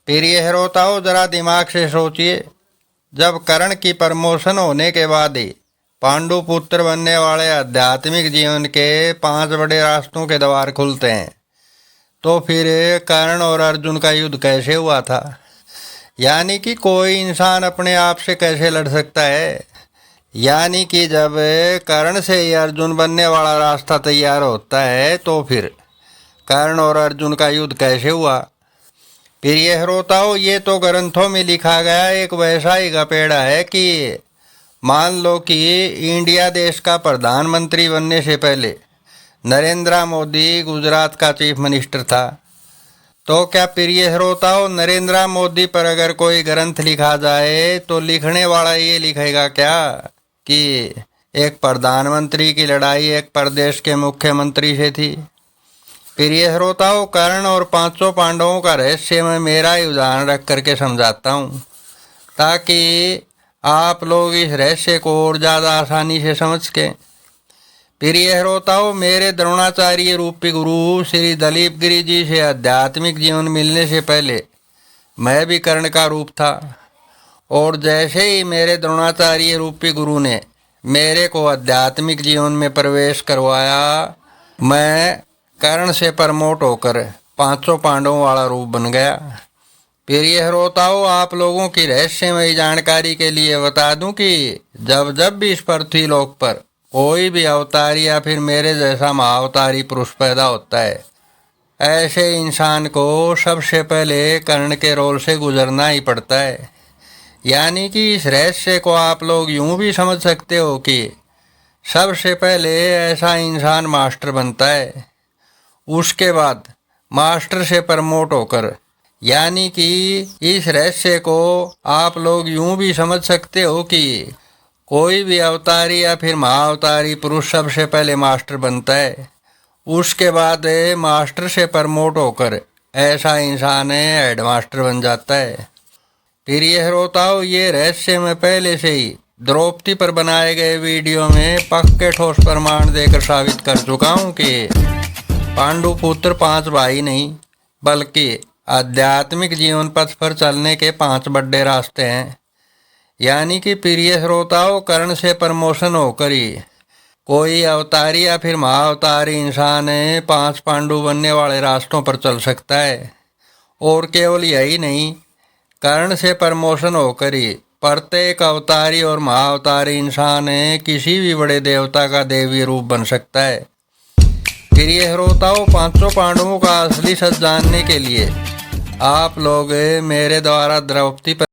प्रिय श्रोताओं, जरा दिमाग से सोचिए। जब कर्ण की प्रमोशन होने के बाद ही पांडु पुत्र बनने वाले आध्यात्मिक जीवन के 5 बड़े रास्तों के द्वार खुलते हैं, तो फिर कर्ण और अर्जुन का युद्ध कैसे हुआ था? यानी कि कोई इंसान अपने आप से कैसे लड़ सकता है? यानी कि जब कर्ण से ही अर्जुन बनने वाला रास्ता तैयार होता है, तो फिर कर्ण और अर्जुन का युद्ध कैसे हुआ? प्रिय श्रोताओं, ये तो ग्रंथों में लिखा गया एक वैसा ही गपेड़ा है कि मान लो कि इंडिया देश का प्रधानमंत्री बनने से पहले नरेंद्र मोदी गुजरात का चीफ मिनिस्टर था। तो क्या प्रिय श्रोताओं, नरेंद्र मोदी पर अगर कोई ग्रंथ लिखा जाए तो लिखने वाला ये लिखेगा क्या कि एक प्रधानमंत्री की लड़ाई एक प्रदेश के मुख्यमंत्री से थी? प्रिय श्रोताओं, कर्ण और 5 पांडवों का रहस्य मैं मेरा ही उदाहरण रख करके समझाता हूँ, ताकि आप लोग इस रहस्य को और ज़्यादा आसानी से समझ सकें। प्रिय श्रोताओं, मेरे द्रोणाचार्य रूपी गुरु श्री दलीप गिरी जी से आध्यात्मिक जीवन मिलने से पहले मैं भी कर्ण का रूप था, और जैसे ही मेरे द्रोणाचार्य रूपी गुरु ने मेरे को आध्यात्मिक जीवन में प्रवेश करवाया, मैं कर्ण से प्रमोट होकर 5 पांडवों वाला रूप बन गया। प्रिय श्रोताओं, आप लोगों की रहस्यमयी जानकारी के लिए बता दूं कि जब जब भी इस पृथ्वी लोक पर कोई भी अवतारी या फिर मेरे जैसा महाअवतारी पुरुष पैदा होता है, ऐसे इंसान को सबसे पहले कर्ण के रोल से गुजरना ही पड़ता है। यानी कि इस रहस्य को आप लोग यूं भी समझ सकते हो कि सबसे पहले ऐसा इंसान मास्टर बनता है, उसके बाद मास्टर से प्रमोट होकर, यानी कि इस रहस्य को आप लोग यूं भी समझ सकते हो कि कोई भी अवतारी या फिर महाअवतारी पुरुष सबसे पहले मास्टर बनता है, उसके बाद मास्टर से प्रमोट होकर ऐसा इंसान हेड मास्टर बन जाता है। प्रिय श्रोताओं, ये रहस्य मैं पहले से ही द्रौपदी पर बनाए गए वीडियो में पक्के ठोस प्रमाण देकर साबित कर चुका हूँ कि पांडु पुत्र 5 भाई नहीं, बल्कि आध्यात्मिक जीवन पथ पर चलने के 5 बड़े रास्ते हैं। यानी कि प्रिय श्रोताओं, कर्ण से प्रमोशन होकर ही कोई अवतारी या फिर महाअवतारी इंसान 5 पांडु बनने वाले रास्तों पर चल सकता है। और केवल यही नहीं, कर्ण से प्रमोशन होकर ही प्रत्येक अवतारी और महाअवतारी इंसान किसी भी बड़े देवता का देवी रूप बन सकता है। प्रिय श्रोताओं, 5 पांडवों का असली सच जानने के लिए आप लोग मेरे द्वारा द्रौपदी पर